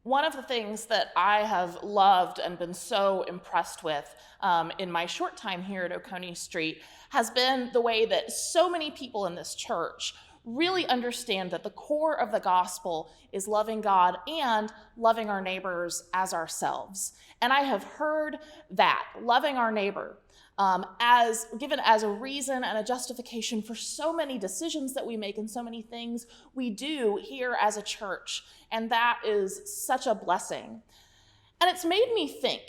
One of the things that I have loved and been so impressed with in my short time here at Oconee Street has been the way that so many people in this church really understand that the core of the gospel is loving God and loving our neighbors as ourselves. And I have heard that, loving our neighbor, as given as a reason and a justification for so many decisions that we make and so many things we do here as a church. And that is such a blessing. And it's made me think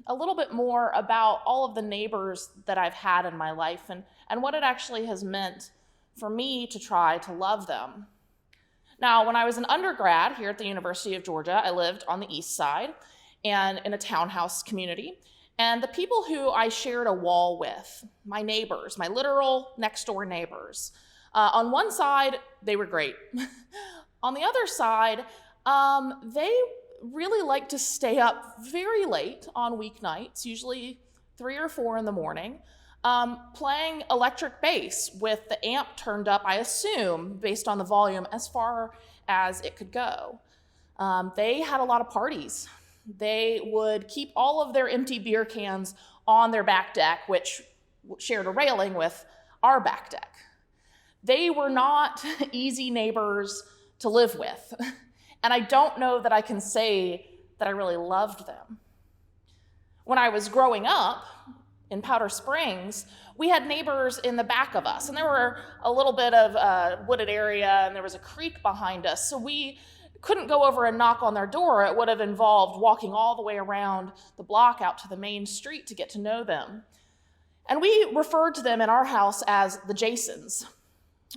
a little bit more about all of the neighbors that I've had in my life and what it actually has meant for me to try to love them. Now, when I was an undergrad here at the University of Georgia, I lived on the east side and in a townhouse community. And the people who I shared a wall with, my neighbors, my literal next door neighbors, on one side, they were great. On the other side, they really like to stay up very late on weeknights, usually 3 or 4 in the morning, playing electric bass with the amp turned up, I assume, based on the volume, as far as it could go. They had a lot of parties. They would keep all of their empty beer cans on their back deck, which shared a railing with our back deck. They were not easy neighbors to live with. And I don't know that I can say that I really loved them. When I was growing up in Powder Springs, we had neighbors in the back of us, and there were a little bit of a wooded area, and there was a creek behind us, so we couldn't go over and knock on their door. It would have involved walking all the way around the block out to the main street to get to know them. And we referred to them in our house as the Jasons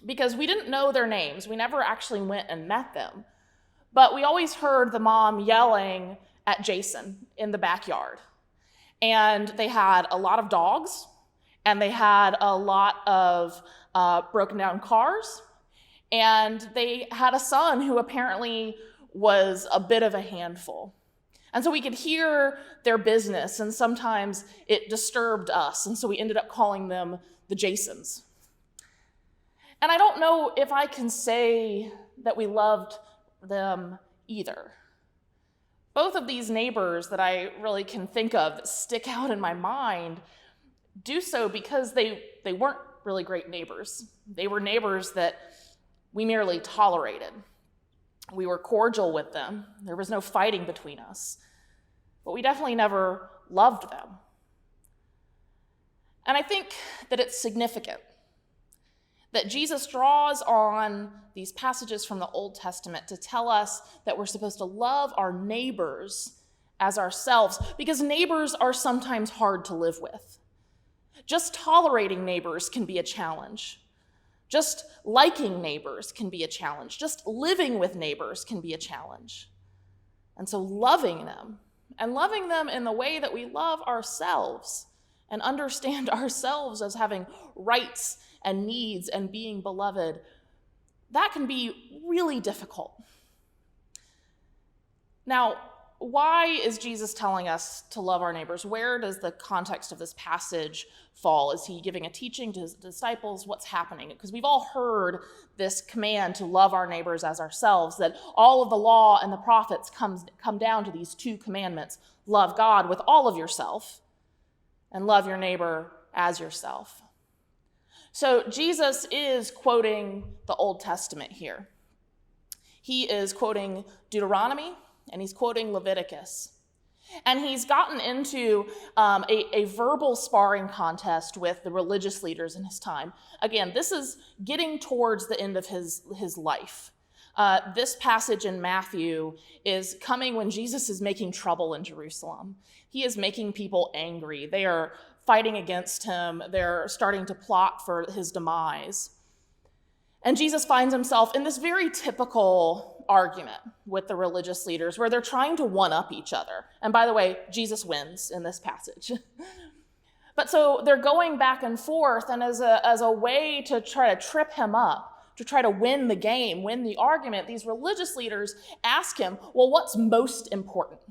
because we didn't know their names. We never actually went and met them. But we always heard the mom yelling at Jason in the backyard. And they had a lot of dogs, and they had a lot of broken down cars, and they had a son who apparently was a bit of a handful. And so we could hear their business, and sometimes it disturbed us, and so we ended up calling them the Jasons. And I don't know if I can say that we loved them either. Both of these neighbors that I really can think of that stick out in my mind do so because they weren't really great neighbors. They were neighbors that we merely tolerated. We were cordial with them. There was no fighting between us. But we definitely never loved them. And I think that it's significant that Jesus draws on these passages from the Old Testament to tell us that we're supposed to love our neighbors as ourselves, because neighbors are sometimes hard to live with. Just tolerating neighbors can be a challenge. Just liking neighbors can be a challenge. Just living with neighbors can be a challenge. And so loving them, and loving them in the way that we love ourselves and understand ourselves as having rights and needs and being beloved, that can be really difficult. Now, why is Jesus telling us to love our neighbors? Where does the context of this passage fall? Is he giving a teaching to his disciples? What's happening? Because we've all heard this command to love our neighbors as ourselves, that all of the law and the prophets come down to these 2 commandments: love God with all of yourself and love your neighbor as yourself. So Jesus is quoting the Old Testament here. He is quoting Deuteronomy, and he's quoting Leviticus. And he's gotten into a verbal sparring contest with the religious leaders in his time. Again, this is getting towards the end of his life. This passage in Matthew is coming when Jesus is making trouble in Jerusalem. He is making people angry. They are fighting against him. They're starting to plot for his demise. And Jesus finds himself in this very typical argument with the religious leaders where they're trying to one-up each other. And by the way, Jesus wins in this passage. But so they're going back and forth, and as a way to try to trip him up, to try to win the game, win the argument, these religious leaders ask him, well, what's most important?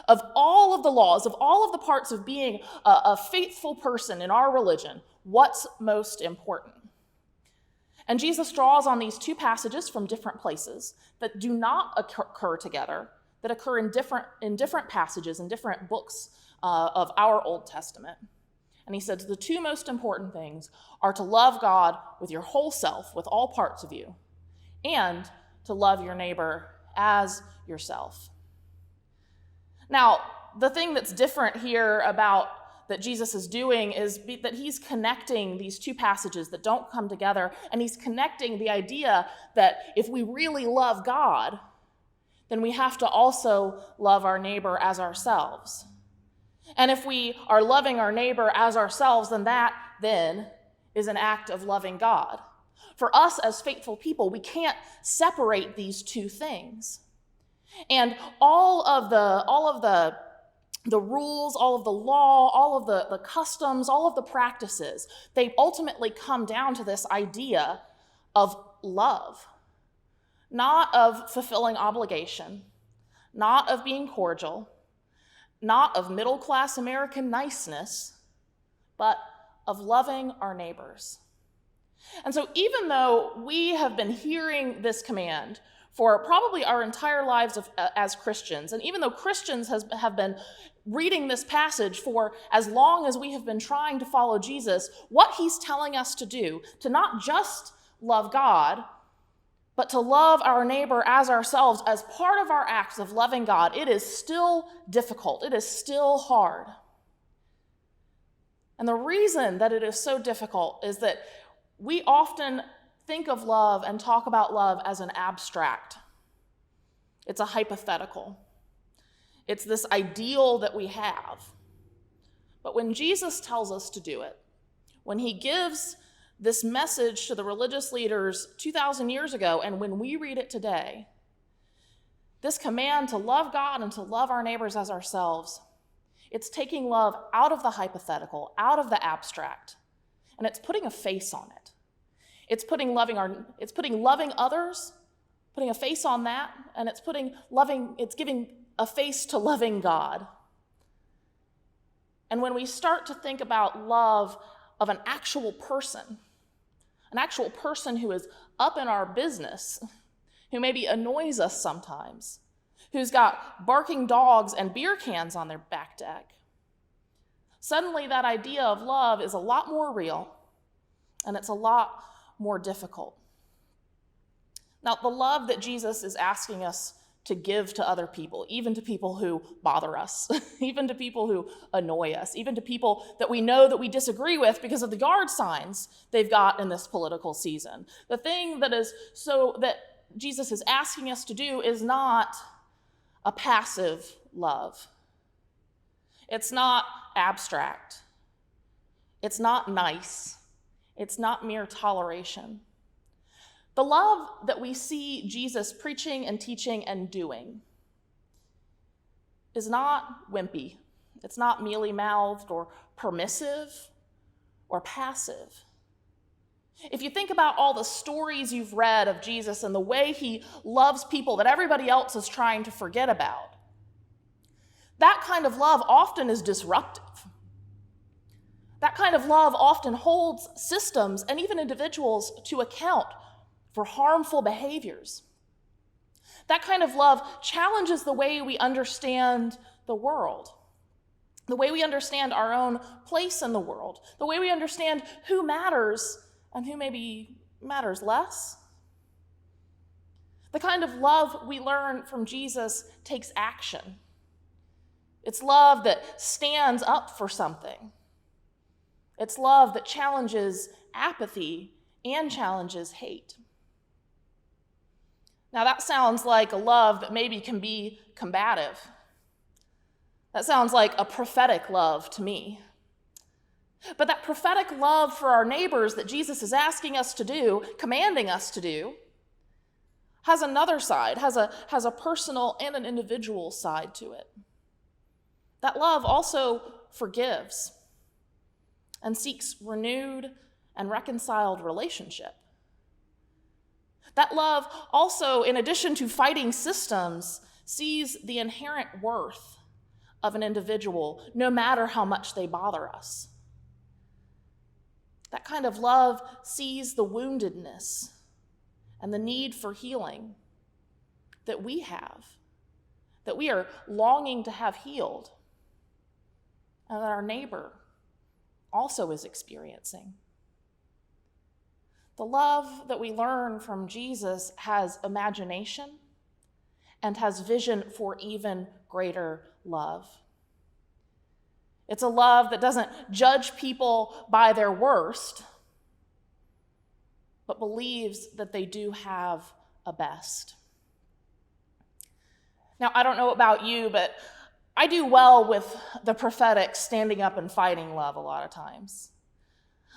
Of all of the laws, of all of the parts of being a faithful person in our religion, what's most important? And Jesus draws on these 2 passages from different places that do not occur together, that occur in different passages, in different books of our Old Testament. And he says the two most important things are to love God with your whole self, with all parts of you, and to love your neighbor as yourself. Now, the thing that's different here about that Jesus is doing is that he's connecting these two passages that don't come together, and he's connecting the idea that if we really love God, then we have to also love our neighbor as ourselves. And if we are loving our neighbor as ourselves, then that then is an act of loving God. For us as faithful people, we can't separate these two things. And all of the rules, all of the law, all of the customs, all of the practices, they ultimately come down to this idea of love, not of fulfilling obligation, not of being cordial, not of middle-class American niceness, but of loving our neighbors. And so even though we have been hearing this command for probably our entire lives as Christians, and even though Christians have been reading this passage for as long as we have been trying to follow Jesus, what he's telling us to do, to not just love God, but to love our neighbor as ourselves as part of our acts of loving God, it is still difficult. It is still hard. And the reason that it is so difficult is that we often think of love and talk about love as an abstract. It's a hypothetical. It's this ideal that we have. But when Jesus tells us to do it, when he gives this message to the religious leaders 2,000 years ago, and when we read it today, this command to love God and to love our neighbors as ourselves, it's taking love out of the hypothetical, out of the abstract, and it's putting a face on it. It's putting loving others, putting a face on that, and it's giving a face to loving God. And when we start to think about love of an actual person who is up in our business, who maybe annoys us sometimes, who's got barking dogs and beer cans on their back deck, suddenly that idea of love is a lot more real, and it's a lot more difficult. Now, the love that Jesus is asking us to give to other people, even to people who bother us, even to people who annoy us, even to people that we know that we disagree with because of the yard signs they've got in this political season. The thing that Jesus is asking us to do is not a passive love. It's not abstract. It's not nice. It's not mere toleration. The love that we see Jesus preaching and teaching and doing is not wimpy. It's not mealy-mouthed or permissive or passive. If you think about all the stories you've read of Jesus and the way he loves people that everybody else is trying to forget about, that kind of love often is disruptive. That kind of love often holds systems and even individuals to account for harmful behaviors. That kind of love challenges the way we understand the world, the way we understand our own place in the world, the way we understand who matters and who maybe matters less. The kind of love we learn from Jesus takes action. It's love that stands up for something. It's love that challenges apathy and challenges hate. Now, that sounds like a love that maybe can be combative. That sounds like a prophetic love to me. But that prophetic love for our neighbors that Jesus is asking us to do, commanding us to do, has another side, has a personal and an individual side to it. That love also forgives and seeks renewed and reconciled relationship. That love also, in addition to fighting systems, sees the inherent worth of an individual, no matter how much they bother us. That kind of love sees the woundedness and the need for healing that we have, that we are longing to have healed, and that our neighbor also is experiencing. The love that we learn from Jesus has imagination and has vision for even greater love. It's a love that doesn't judge people by their worst, but believes that they do have a best. Now, I don't know about you, but I do well with the prophetic standing up and fighting love a lot of times.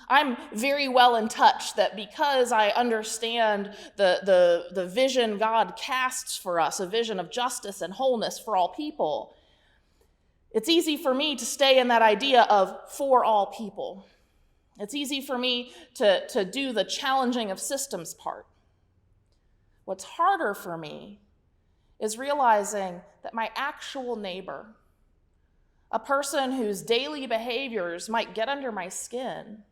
I'm very well in touch that because I understand the vision God casts for us, a vision of justice and wholeness for all people, it's easy for me to stay in that idea of for all people. It's easy for me to do the challenging of systems part. What's harder for me is realizing that my actual neighbor, a person whose daily behaviors might get under my skin,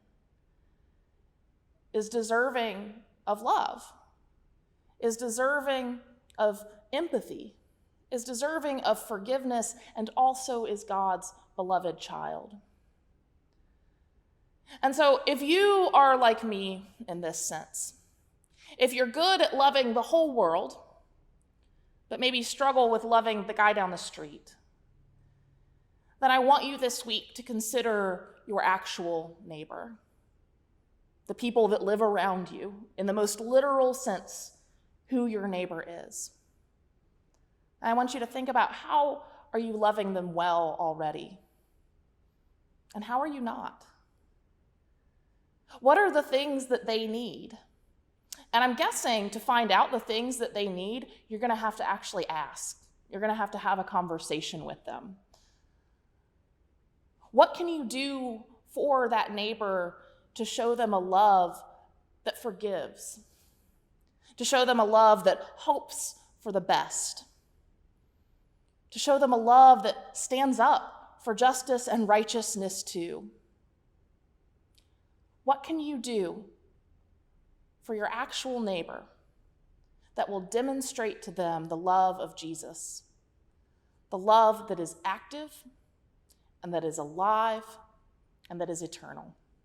is deserving of love, is deserving of empathy, is deserving of forgiveness, and also is God's beloved child. And so if you are like me in this sense, if you're good at loving the whole world, but maybe struggle with loving the guy down the street, then I want you this week to consider your actual neighbor, the people that live around you, in the most literal sense, who your neighbor is. And I want you to think about, how are you loving them well already? And how are you not? What are the things that they need? And I'm guessing to find out the things that they need, you're going to have to actually ask. You're going to have a conversation with them. What can you do for that neighbor to show them a love that forgives? To show them a love that hopes for the best? To show them a love that stands up for justice and righteousness too? What can you do for your actual neighbor that will demonstrate to them the love of Jesus, the love that is active and that is alive and that is eternal?